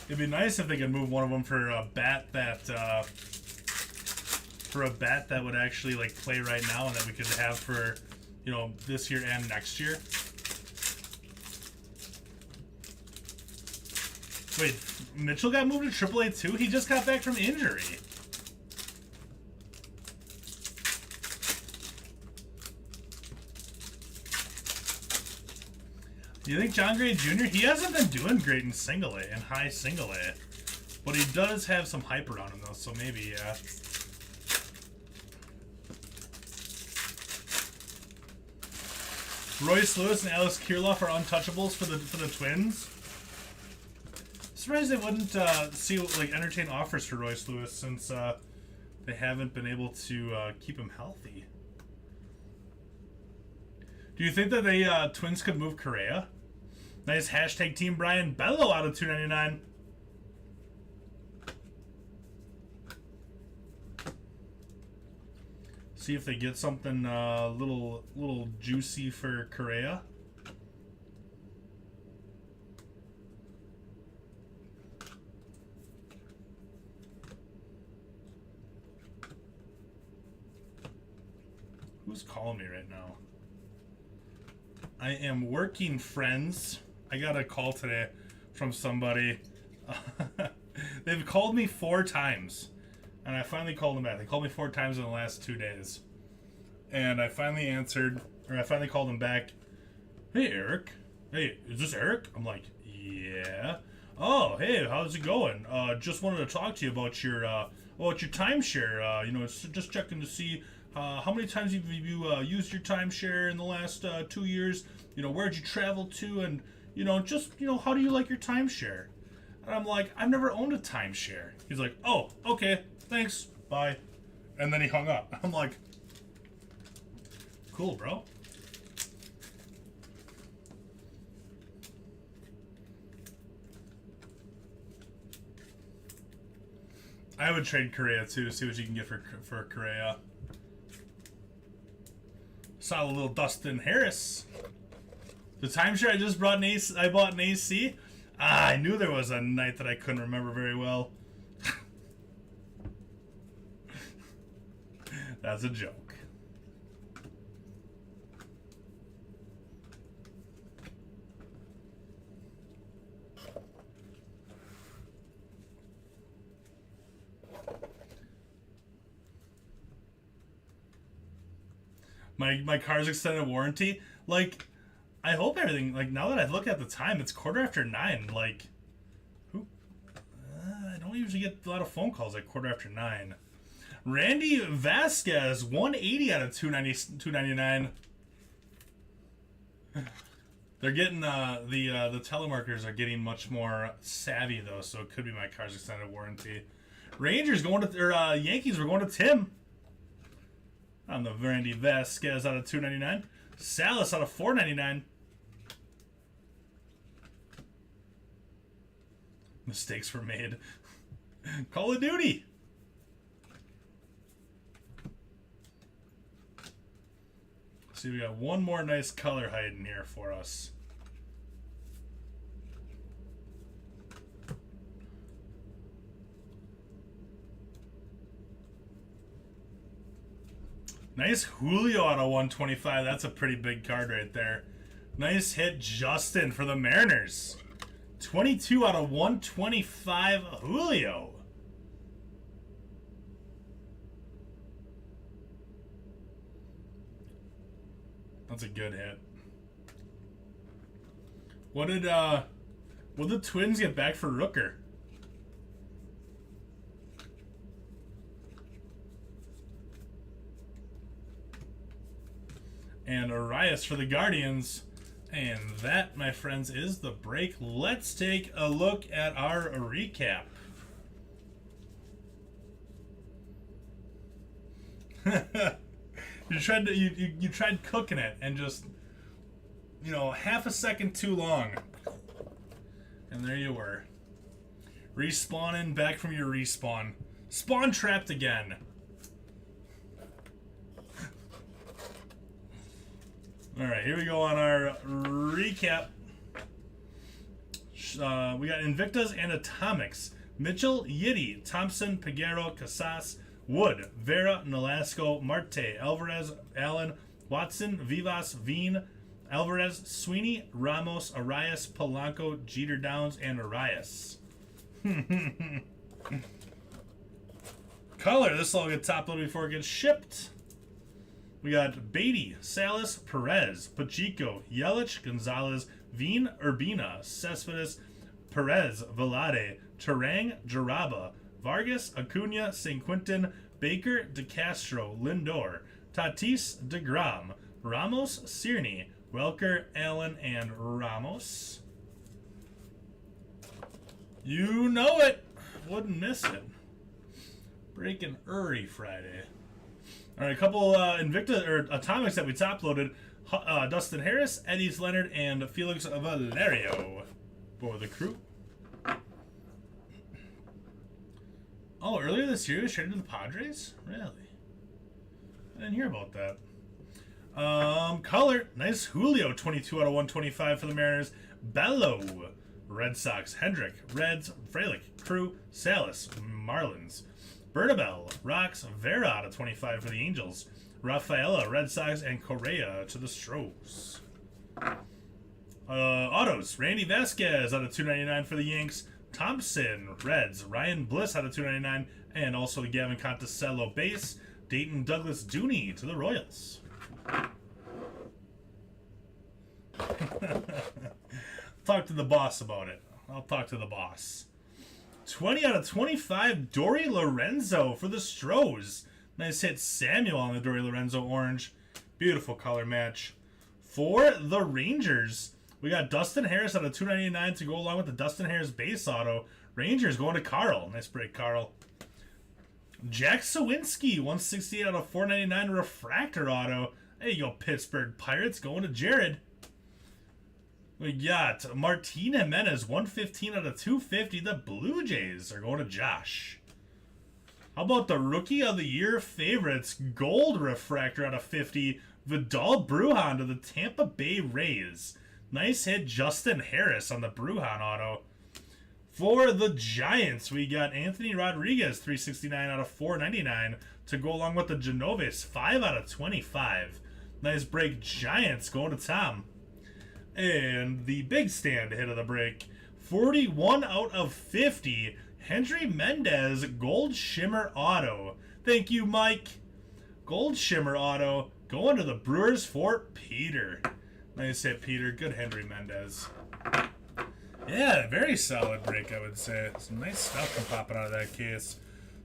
It'd be nice if they could move one of them for a bat that would actually like play right now and that we could have for, you know, this year and next year. Wait, Mitchell got moved to AAA too? He just got back from injury. You think John Gray Jr.? He hasn't been doing great in single A and high single A, but he does have some hype around him though, so maybe yeah. Royce Lewis and Alex Kirilloff are untouchables for the Twins. Surprised they wouldn't entertain offers for Royce Lewis since they haven't been able to keep him healthy. Do you think that the Twins could move Correa? Nice hashtag Team Brian Bello out of $2.99. See if they get something little juicy for Correa. Who's calling me right now? I am working, friends. I got a call today from somebody. They've called me 4 times. And I finally called them back. They called me 4 times in the last 2 days. And I finally answered, or I finally called them back. Hey, Eric. Hey, is this Eric? I'm like, yeah. Oh, hey, how's it going? Just wanted to talk to you about your timeshare. You know, just checking to see how many times have you used your timeshare in the last 2 years? You know, where'd you travel to? And, you know, how do you like your timeshare? And I'm like, I've never owned a timeshare. He's like, oh, okay, thanks, bye. And then he hung up. I'm like, cool, bro. I would trade Correa too, see what you can get for Correa. Saw a little Dustin Harris. The timeshare I just brought an AC, I bought an AC. I knew there was a night that I couldn't remember very well. That's a joke. My car's extended warranty. Like, I hope everything, like, now that I look at the time, it's 9:15. Like, who? I don't usually get a lot of phone calls at 9:15. Randy Vasquez, 180 out of 299. They're getting, the telemarketers are getting much more savvy, though, so it could be my car's extended warranty. Rangers going to, or Yankees, we're going to Tim. On the Randy Vasquez out of 299. Salas out of 499. Mistakes were made. Call of Duty. See, we got one more nice color hiding here for us. Nice Julio out of 125. That's a pretty big card right there. Nice hit, Justin, for the Mariners. 22 out of 125, Julio. That's a good hit. What did the Twins get back for Rooker? And Arias for the Guardians. And that, my friends, is the break. Let's take a look at our recap. you tried cooking it and just, you know, half a second too long. And there you were. Respawning back from your respawn. Spawn trapped again. Alright, here we go on our recap. We got Invictas and Atomics. Mitchell, Yiddy, Thompson, Peguero, Casas, Wood, Vera, Nolasco, Marte, Alvarez, Allen, Watson, Vivas, Veen, Alvarez, Sweeney, Ramos, Arias, Polanco, Jeter Downs, and Arias. Color. This will all get top loaded before it gets shipped. We got Beatty, Salas, Perez, Pacheco, Yelich, Gonzalez, Veen, Urbina, Cespedes, Perez, Velade, Terang, Jaraba, Vargas, Acuna, St. Quintin, Baker, DeCastro, Lindor, Tatis, DeGrom, Ramos, Cierney, Welker, Allen, and Ramos. You know it. Wouldn't miss it. Breaking Uri Friday. All right, a couple Invicta or Atomics that we top loaded. Dustin Harris, Eddie Leonard, and Felix Valerio for the crew. Oh, earlier this year, he was traded to the Padres? Really? I didn't hear about that. Color. Nice Julio, 22 out of 125 for the Mariners. Bello. Red Sox. Hendrick. Reds. Frelick. Crew. Salas. Marlins. Bernabel. Rocks. Vera out of 25 for the Angels. Rafaela. Red Sox. And Correa to the Stros. Autos. Randy Vasquez out of 299 for the Yanks. Thompson, Reds, Ryan Bliss out of 299, and also the Gavin Conticello base, Dayton Douglas Dooney to the Royals. Talk to the boss about it. I'll talk to the boss. 20 out of 25, Dory Lorenzo for the Stros. Nice hit Samuel on the Dory Lorenzo orange. Beautiful color match. For the Rangers, we got Dustin Harris out of 299 to go along with the Dustin Harris base auto. Rangers going to Carl. Nice break, Carl. Jack Sawinski, 168 out of 499 refractor auto. There you go, Pittsburgh Pirates going to Jared. We got Martin Jimenez, 115 out of 250. The Blue Jays are going to Josh. How about the Rookie of the Year favorites, gold refractor out of 50, Vidal Brujan to the Tampa Bay Rays. Nice hit, Justin Harris on the Brujan auto. For the Giants, we got Anthony Rodriguez, 369 out of 499 to go along with the Genovis, 5 out of 25. Nice break, Giants going to Tom. And the big stand hit of the break, 41 out of 50, Hendry Mendez, Gold Shimmer auto. Thank you, Mike. Gold Shimmer auto going to the Brewers for Peter. Nice hit, Peter. Good Hendry Mendez. Yeah, very solid break, I would say. Some nice stuff come popping out of that case.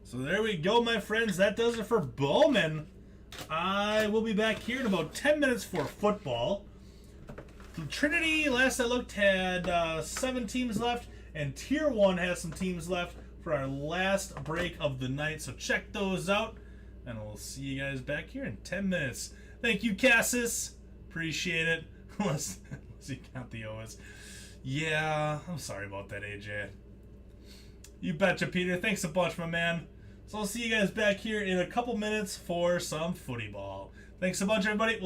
So there we go, my friends. That does it for Bowman. I will be back here in about 10 minutes for football. Trinity, last I looked, had 7 teams left, and Tier 1 has some teams left for our last break of the night. So check those out, and we'll see you guys back here in 10 minutes. Thank you, Cassis. Appreciate it. Unless you count the O's. Yeah, I'm sorry about that, AJ. You betcha, Peter. Thanks a bunch, my man. So I'll see you guys back here in a couple minutes for some footy ball. Thanks a bunch, everybody. We'll